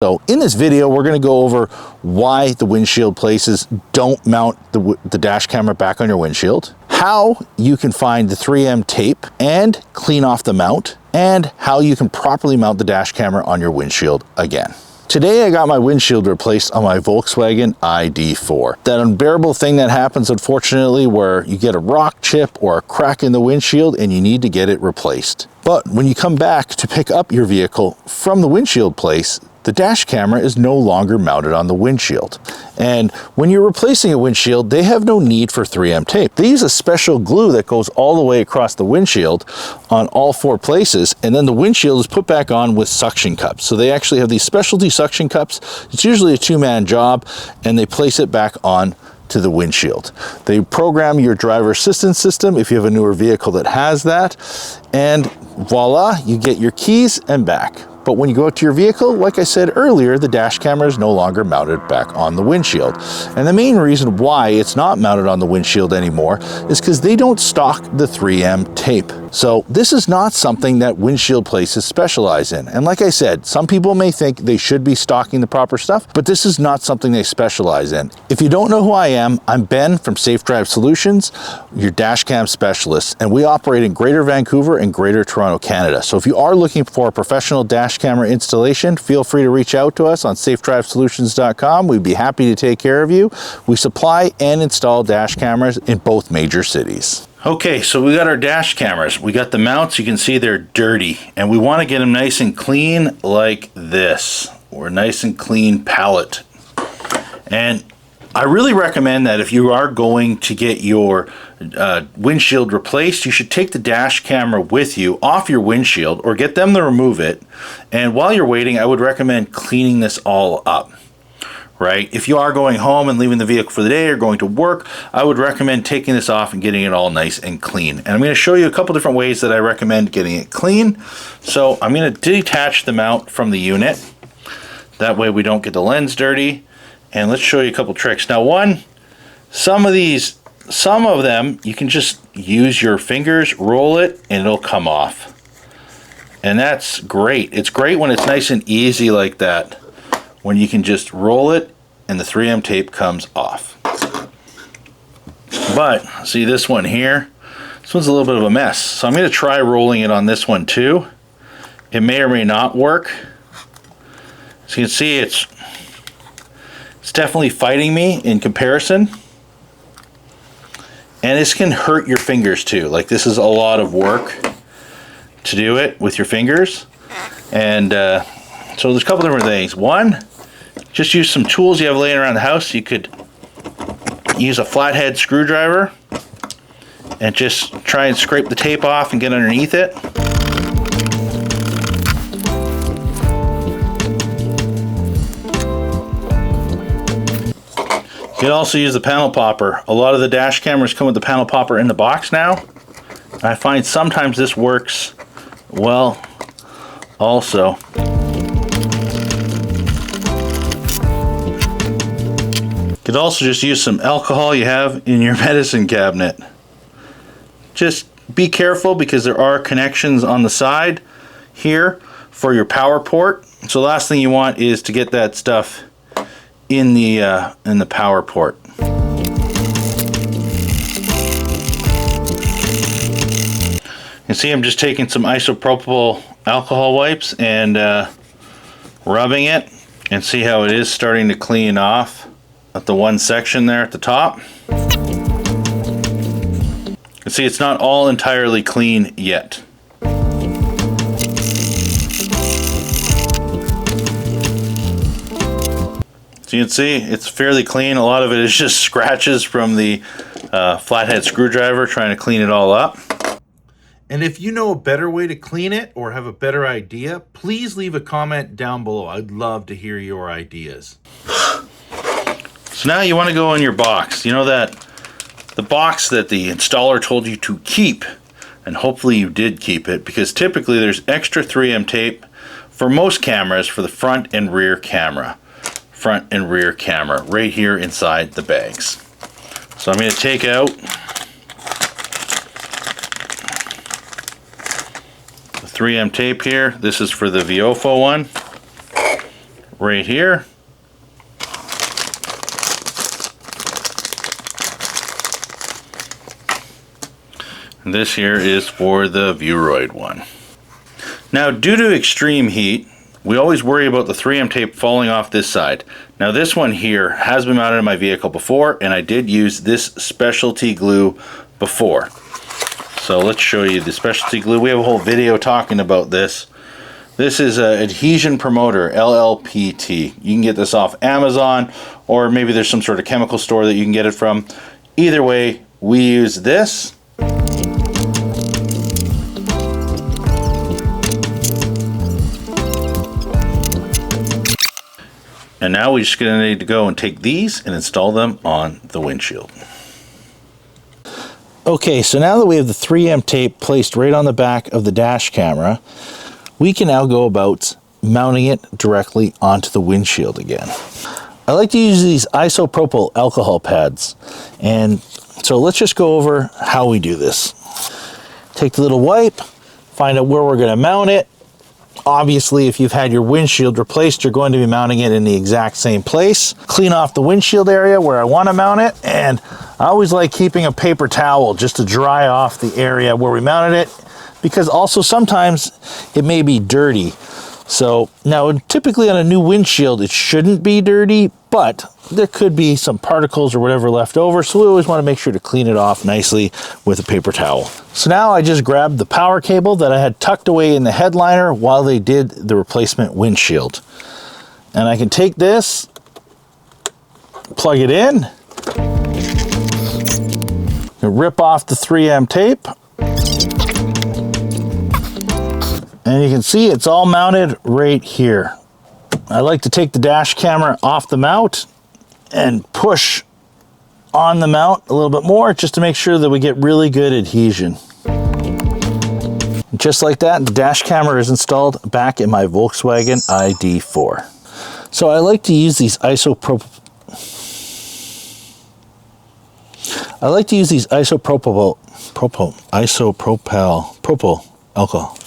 So in this video, we're going to go over why the windshield places don't mount the dash camera back on your windshield, how you can find the 3M tape and clean off the mount, and how you can properly mount the dash camera on your windshield again. Today I got my windshield replaced on my Volkswagen ID4. That unbearable thing that happens, unfortunately, where you get a rock chip or a crack in the windshield and you need to get it replaced. But when you come back to pick up your vehicle from the windshield place, the dash camera is no longer mounted on the windshield. And when you're replacing a windshield, they have no need for 3M tape. They use a special glue that goes all the way across the windshield on all four places, and then the windshield is put back on with suction cups. So they actually have these specialty suction cups. It's usually a two-man job, and they place it back on to the windshield. They program your driver assistance system if you have a newer vehicle that has that, and voila, you get your keys and back. But when you go out to your vehicle, like I said earlier, the dash camera is no longer mounted back on the windshield. And the main reason why it's not mounted on the windshield anymore is because they don't stock the 3M tape. So this is not something that windshield places specialize in. And like I said, some people may think they should be stocking the proper stuff, but this is not something they specialize in. If you don't know who I am, I'm Ben from Safe Drive Solutions, your dash cam specialist, and we operate in Greater Vancouver and Greater Toronto, Canada. So if you are looking for a professional dash camera installation, feel free to reach out to us on safedrivesolutions.com. We'd be happy to take care of you. We supply and install dash cameras in both major cities. Okay, so we got our dash cameras. We got the mounts. You can see they're dirty, and we want to get them nice and clean like this, or nice and clean palette. And I really recommend that if you are going to get your windshield replaced, you should take the dash camera with you off your windshield or get them to remove it. And while you're waiting, I would recommend cleaning this all up. Right? If you are going home and leaving the vehicle for the day or going to work, I would recommend taking this off and getting it all nice and clean. And I'm going to show you a couple different ways that I recommend getting it clean. So I'm going to detach the mount from the unit. That way we don't get the lens dirty. And let's show you a couple tricks. Now some of them, you can just use your fingers, roll it, and it'll come off. And that's great. It's great when it's nice and easy like that, when you can just roll it and the 3M tape comes off. But see this one here, this one's a little bit of a mess. So I'm going to try rolling it on this one too. It may or may not work. So you can see it's definitely fighting me in comparison. And this can hurt your fingers too. Like, this is a lot of work to do it with your fingers. And so there's a couple different things. One, just use some tools you have laying around the house. You could use a flathead screwdriver and just try and scrape the tape off and get underneath it. You can also use the panel popper. A lot of the dash cameras come with the panel popper in the box now. I find sometimes this works well also. You could also just use some alcohol you have in your medicine cabinet. Just be careful because there are connections on the side here for your power port. So the last thing you want is to get that stuff in the power port. You see I'm just taking some isopropyl alcohol wipes and rubbing it, and see how it is starting to clean off at the one section there at the top. You can see it's not all entirely clean yet. So you can see it's fairly clean. A lot of it is just scratches from the flathead screwdriver trying to clean it all up. And if you know a better way to clean it or have a better idea, please leave a comment down below. I'd love to hear your ideas. So now you want to go in your box. You know that the box that the installer told you to keep, and hopefully you did keep it, because typically there's extra 3M tape for most cameras for the front and rear camera. Front and rear camera right here inside the bags. So I'm going to take out the 3M tape here. This is for the Viofo one. right here. And this here is for the Vroid one. Now, due to extreme heat, we always worry about the 3M tape falling off this side. Now this one here has been mounted in my vehicle before, and I did use this specialty glue before. So let's show you the specialty glue. We have a whole video talking about this. This is an Adhesion Promoter, LLPT. You can get this off Amazon, or maybe there's some sort of chemical store that you can get it from. Either way, we use this. And now we're just going to need to go and take these and install them on the windshield. Okay, so now that we have the 3M tape placed right on the back of the dash camera, we can now go about mounting it directly onto the windshield again. I like to use these isopropyl alcohol pads, and so let's just go over how we do this. Take the little wipe, find out where we're going to mount it. Obviously, if you've had your windshield replaced, you're going to be mounting it in the exact same place. Clean off the windshield area where I want to mount it, and I always like keeping a paper towel just to dry off the area where we mounted it, because also sometimes it may be dirty. So now typically on a new windshield it shouldn't be dirty, but there could be some particles or whatever left over, so we always want to make sure to clean it off nicely with a paper towel. So now I just grabbed the power cable that I had tucked away in the headliner while they did the replacement windshield. And I can take this, plug it in, and rip off the 3M tape. And you can see it's all mounted right here. I like to take the dash camera off the mount and push on the mount a little bit more just to make sure that we get really good adhesion. Just like that, the dash camera is installed back in my Volkswagen ID4. So I like to use these isopropyl alcohol.